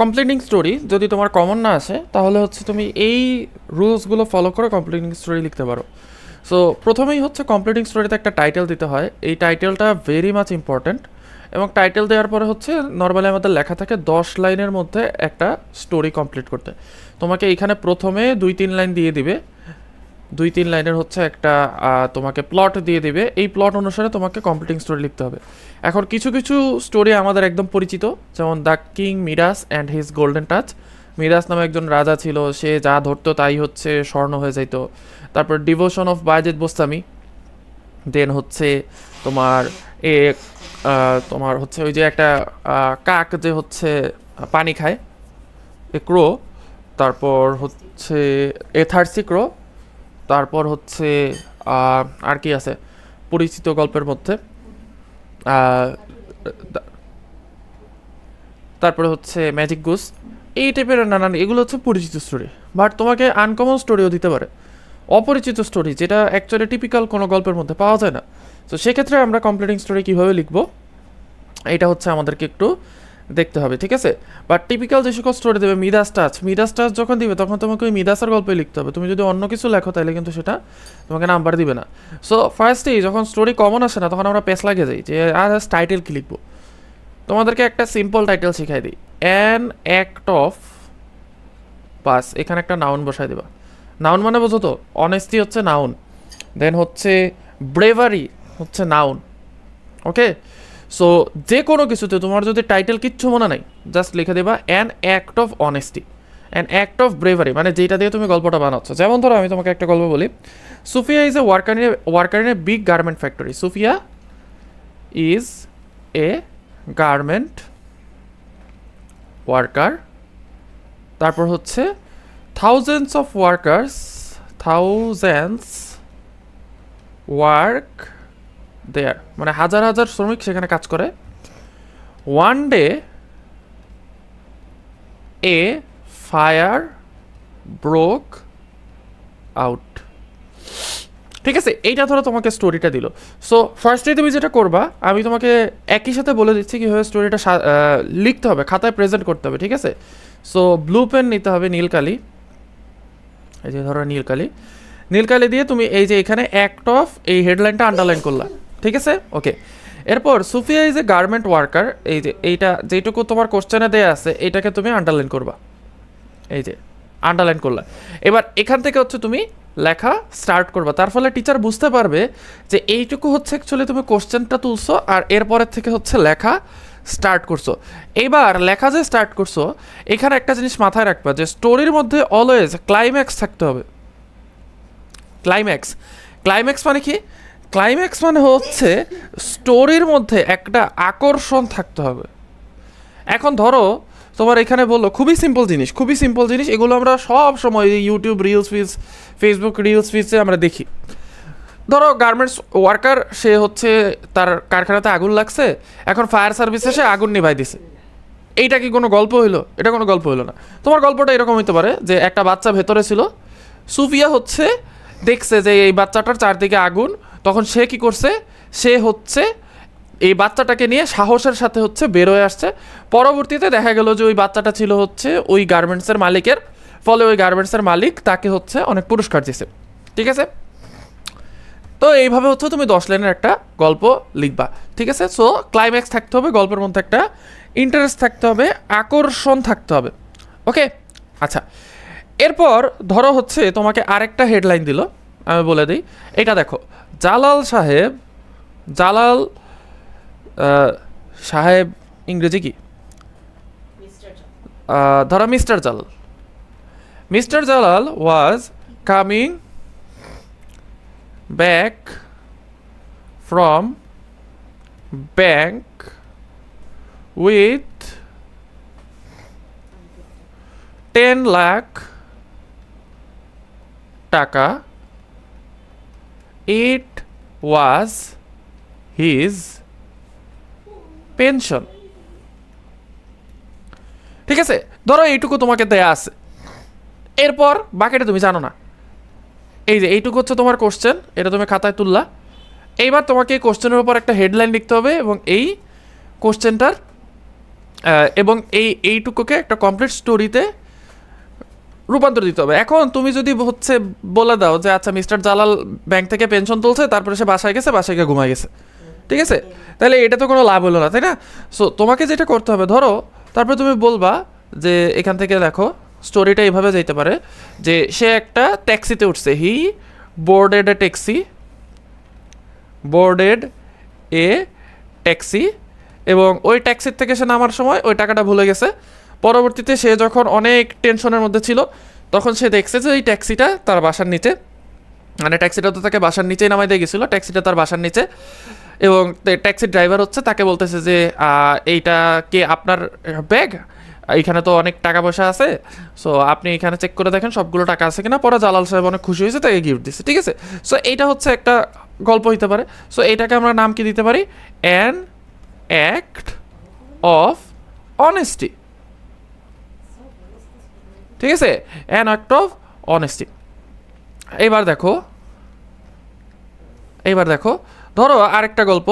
Completing story যদি তোমার common না আসে তাহলে হচ্ছে তুমি এই রুলসগুলো ফলো করে কমপ্লিটিং স্টোরি লিখতে পারো। সো প্রথমেই হচ্ছে কমপ্লিটিং স্টোরিতে একটা টাইটেল দিতে হয়, এই টাইটেলটা ভেরি মাচ ইম্পর্ট্যান্ট। এবং টাইটেল দেওয়ার পরে হচ্ছে নর্মালি আমাদের লেখা থাকে 10 লাইনের মধ্যে একটা স্টোরি কমপ্লিট করতে। তোমাকে এখানে প্রথমে 2-3 লাইন দিয়ে দিবে, 2-3 লাইনের হচ্ছে একটা তোমাকে প্লট দিয়ে দিবে, এই প্লট অনুসারে তোমাকে কমপ্লিটিং স্টোরি লিখতে হবে। এখন কিছু কিছু স্টোরি আমাদের একদম পরিচিত, যেমন the king Midas and his golden touch. Midas নামে একজন রাজা ছিল, সে যা ধরতো তাই হচ্ছে স্বর্ণ হয়ে যেত। তারপর ডিভোশন অফ বায়েজিদ বোস্তামি। দেন হচ্ছে তোমার এ তোমার হচ্ছে ওই যে একটা কাক যে হচ্ছে পানি খায়, এ ক্রো। তারপর হচ্ছে এথার্সি ক্রো। তারপর হচ্ছে আর কি আছে পরিচিত গল্পের মধ্যে, তারপরে হচ্ছে ম্যাজিক গুস, এই টাইপের নানান, এগুলো হচ্ছে পরিচিত স্টোরি। বাট তোমাকে আনকমন স্টোরিও দিতে পারে, অপরিচিত স্টোরি যেটা অ্যাকচুয়ালি টিপিক্যাল কোনো গল্পের মধ্যে পাওয়া যায় না। তো সেক্ষেত্রে আমরা কমপ্লিটিং স্টোরি কীভাবে লিখবো এটা হচ্ছে আমাদেরকে একটু দেখতে হবে, ঠিক আছে। বাট টিপিক্যাল যে সকল স্টোরি দেবে, মিডাস টাচ যখন দিবে তখন তোমাকে ওই মিডাসের গল্পে লিখতে হবে। তুমি যদি অন্য কিছু লেখো তাহলে কিন্তু সেটা তোমাকে নাম্বার দিবে না। সো ফার্স্টেই যখন স্টোরি কমন আসে না তখন আমরা পেস লাগে যাই যে আর টাইটেল কী লিখবো। তোমাদেরকে একটা সিম্পল টাইটেল শিখাই দিই, অ্যান অ্যাক্ট অফ, বাস এখানে একটা নাউন বসাই দেবা। নাউন মানে বোঝো তো, অনেস্টি হচ্ছে নাউন, দেন হচ্ছে ব্রেভারি হচ্ছে নাউন। ওকে, সো যে কোনো কিছুতে তোমার যদি টাইটেল কিচ্ছু মনে নাই, জাস্ট লিখে দেবা an act of honesty, an act of bravery, মানে যেটা দিয়ে তুমি গল্পটা বানাচ্ছ। যেমন ধরো আমি তোমাকে একটা গল্প বলি, Sufia is a worker in a big garment factory. Sufia is a garment worker, তারপর হচ্ছে thousands of workers, thousands work there, মানে হাজার হাজার শ্রমিক সেখানে কাজ করে। One day a fire broke out. ঠিক আছে, এইটা ধরো তোমাকে স্টোরিটা দিল। সো ফার্স্টে তুমি যেটা করবা, আমি তোমাকে একই সাথে বলে দিচ্ছি কীভাবে স্টোরিটা লিখতে হবে, খাতায় প্রেজেন্ট করতে হবে, ঠিক আছে। সো ব্লু পেন নিতে হবে, নীলকালি, এই যে ধরো নীলকালি দিয়ে তুমি এই যে এখানে অ্যাক্ট অফ এই হেডলাইনটা আন্ডারলাইন করলা, ঠিক আছে। ওকে, এরপর Sufia is a garment worker, এই যে এইটা যেটুকু তোমার কোশ্চেনে দেয়া আছে এইটাকে তুমি আন্ডারলাইন করবা, এই যে আন্ডারলাইন করলা। এবার এখান থেকে হচ্ছে তুমি লেখা স্টার্ট করবা, তার ফলে টিচার বুঝতে পারবে যে এইটুকু হচ্ছে অ্যাকচুয়ালি তুমি কোশ্চেনটা তুলছো আর এরপরের থেকে হচ্ছে লেখা স্টার্ট করছো। এইবার লেখা যে স্টার্ট করছো এখানে একটা জিনিস মাথায় রাখবা যে স্টোরির মধ্যে অলওয়েজ ক্লাইম্যাক্স থাকতে হবে। ক্লাইম্যাক্স মানে কি? ক্লাইম্যাক্স মানে হচ্ছে স্টোরির মধ্যে একটা আকর্ষণ থাকতে হবে। এখন ধরো তোমার এখানে বললো খুবই সিম্পল জিনিস, এগুলো আমরা সব সময় ইউটিউব রিলস ফিজ, ফেসবুক রিলস ফিজে আমরা দেখি। ধরো গার্মেন্টস ওয়ার্কার, সে হচ্ছে তার কারখানাতে আগুন লাগছে, এখন ফায়ার সার্ভিস এসে আগুন নিভাই দিছে। এইটা কি কোনো গল্প হইলো? এটা কোনো গল্প হইলো না। তোমার গল্পটা এরকম হইতে পারে যে একটা বাচ্চা ভেতরে ছিল, সুফিয়া হচ্ছে দেখছে যে এই বাচ্চাটার চারদিকে আগুন, তখন সে কি করছে, সে হচ্ছে এই বাচ্চাটাকে নিয়ে সাহসের সাথে হচ্ছে বেরোয় আসছে। পরবর্তীতে দেখা গেল যে ওই বাচ্চাটা ছিল হচ্ছে ওই গার্মেন্টসের মালিকের, ফলে ওই গার্মেন্টসের মালিক তাকে হচ্ছে অনেক পুরস্কার দিয়েছে, ঠিক আছে। তো এইভাবে হচ্ছে তুমি 10 লাইনের একটা গল্প লিখবা, ঠিক আছে। সো ক্লাইম্যাক্স থাকতে হবে, গল্পের মধ্যে একটা ইন্টারেস্ট থাকতে হবে, আকর্ষণ থাকতে হবে। ওকে, আচ্ছা, এরপর ধরো হচ্ছে তোমাকে আরেকটা হেডলাইন দিল, আমি বলে দিই। এটা দেখো, জালাল সাহেব ইংরেজি কি? ধরো mister Jalal was coming back from bank with 10 lakh টাকা। ইট ওয়াজ হিজ পেনশন। ঠিক আছে, ধরো এইটুকু তোমাকে দেয়া আছে, এরপর বাকিটা তুমি জানো না। এই যে এইটুকু হচ্ছে তোমার কোশ্চেন, এটা তুমি খাতায় তুললা। এইবার তোমাকে এই কোশ্চেনের উপর একটা হেডলাইন লিখতে হবে এবং এই কোশ্চেনটার এবং এইটুকুকে একটা কমপ্লিট স্টোরিতে রূপান্তর দিতে হবে। এখন তুমি যদি হচ্ছে বলে দাও যে আচ্ছা মিস্টার জালাল ব্যাংক থেকে পেনশন তুলছে, তারপরে সে বাসায় গেছে, বাসায় গিয়ে ঘুমায় গেছে, ঠিক আছে, তাহলে এটা তো কোনো লাভ হলো না, তাই না? সো তোমাকে যেটা করতে হবে, ধরো তারপরে তুমি বলবা যে এখান থেকে দেখো স্টোরিটা এইভাবে যেতে পারে যে সে একটা ট্যাক্সিতে উঠছে, he boarded a taxi, boarded a taxi, এবং ওই ট্যাক্সির থেকে সে নামার সময় ওই টাকাটা ভুলে গেছে। পরবর্তীতে সে যখন অনেক টেনশনের মধ্যে ছিল, তখন সে দেখছে যে এই ট্যাক্সিটা তার বাসার নিচে, মানে ট্যাক্সিটা তো তাকে বাসার নিচেই নামাই দিয়ে গেছিলো, ট্যাক্সিটা তার বাসার নিচে, এবং ট্যাক্সির ড্রাইভার হচ্ছে তাকে বলতেছে যে এইটা কি আপনার ব্যাগ, এইখানে তো অনেক টাকা পয়সা আছে, সো আপনি এখানে চেক করে দেখেন সবগুলো টাকা আছে কিনা। পরে জালাল সাহেব অনেক খুশি হয়েছে, তাকে গিফট দিচ্ছে, ঠিক আছে। সো এইটা হচ্ছে একটা গল্প হইতে পারে। সো এইটাকে আমরা নাম কি দিতে পারি? অ্যান অ্যাক্ট অফ অনেস্টি, ঠিক আছে, অ্যান অ্যাক্ট অফ অনেস্টি। এইবার দেখো ধরো আরেকটা গল্প,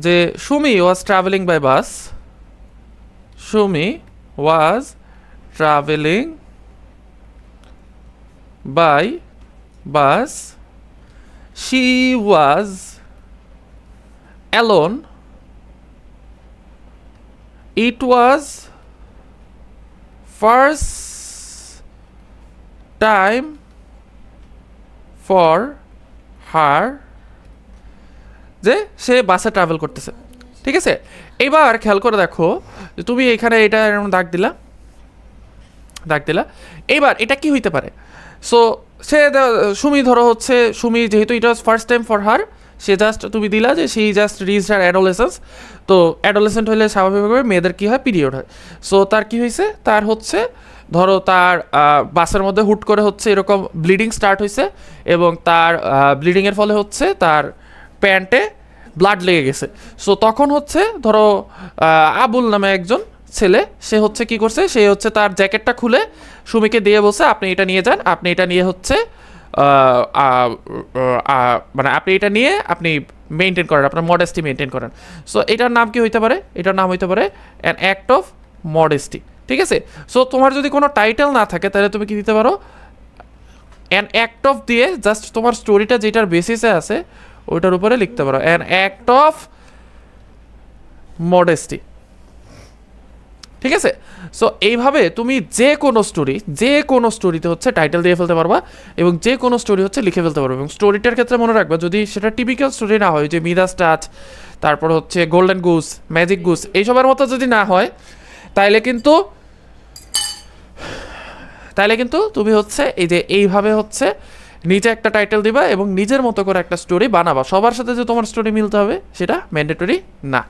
যে Sumi was travelling by bus, Sumi was travelling by bus, she was alone, it was first time for her, যে সে বাসে ট্রাভেল করতেছে, ঠিক আছে। এবার খেয়াল করে দেখো যে তুমি এখানে এটা দাগ দিলা, এইবার এটা কি হইতে পারে? সো সে সুমি, ধরো হচ্ছে সুমি, যেহেতু এটা ওয়াজ first time for her, say just তুমি দিলা যে সেই জাস্ট রিচড হার অ্যাডোলেসেন্স। তো অ্যাডোলেসেন্ট হলে স্বাভাবিকভাবে মেয়েদের কী হয়, পিরিয়ড হয়। সো তার কি হয়েছে, তার হচ্ছে ধরো তার বাসের মধ্যে হুট করে হচ্ছে এরকম ব্লিডিং স্টার্ট হয়েছে, এবং তার ব্লিডিংয়ের ফলে হচ্ছে তার প্যান্টে ব্লাড লেগে গেছে। সো তখন হচ্ছে ধরো আবুল নামে একজন ছেলে, সে হচ্ছে কি করছে, সে হচ্ছে তার জ্যাকেটটা খুলে সুমিকে দিয়ে বলছে আপনি এটা নিয়ে যান, আপনি এটা নিয়ে হচ্ছে মানে আপনি এটা নিয়ে আপনি মেনটেন করেন, আপনার মডেস্টি মেনটেন করেন। সো এটার নাম কি হইতে পারে? এটার নাম হইতে পারে অ্যান অ্যাক্ট অফ মডেস্টি, ঠিক আছে। সো তোমার যদি কোনো টাইটেল না থাকে, তাহলে তুমি কি দিতে পারো? অ্যান অ্যাক্ট অফ দিয়ে জাস্ট তোমার স্টোরিটা যেটার বেসিসে আছে ওইটার উপরে লিখতে পারো, অ্যান অ্যাক্ট অফ মডেস্টি, ঠিক আছে। সো এইভাবে তুমি যে কোনো স্টোরিতে হচ্ছে টাইটেল দিয়ে ফেলতে পারবা, এবং যে কোনো স্টোরি হচ্ছে লিখে ফেলতে পারবা। এবং স্টোরিটার ক্ষেত্রে মনে রাখবা, যদি সেটা টিপিক্যাল স্টোরি না হয়, যে মিদাস টাচ, তারপর হচ্ছে গোল্ডেন গুস, ম্যাজিক গুস, এইসবের মতো যদি না হয়, তাইলে কিন্তু তুমি হচ্ছে এই যে এইভাবে হচ্ছে নিচে একটা টাইটেল দিবা এবং নিজের মতো করে একটা স্টোরি বানাবা। সবার সাথে যে তোমার স্টোরি মিলতে হবে সেটা ম্যান্ডেটরি না।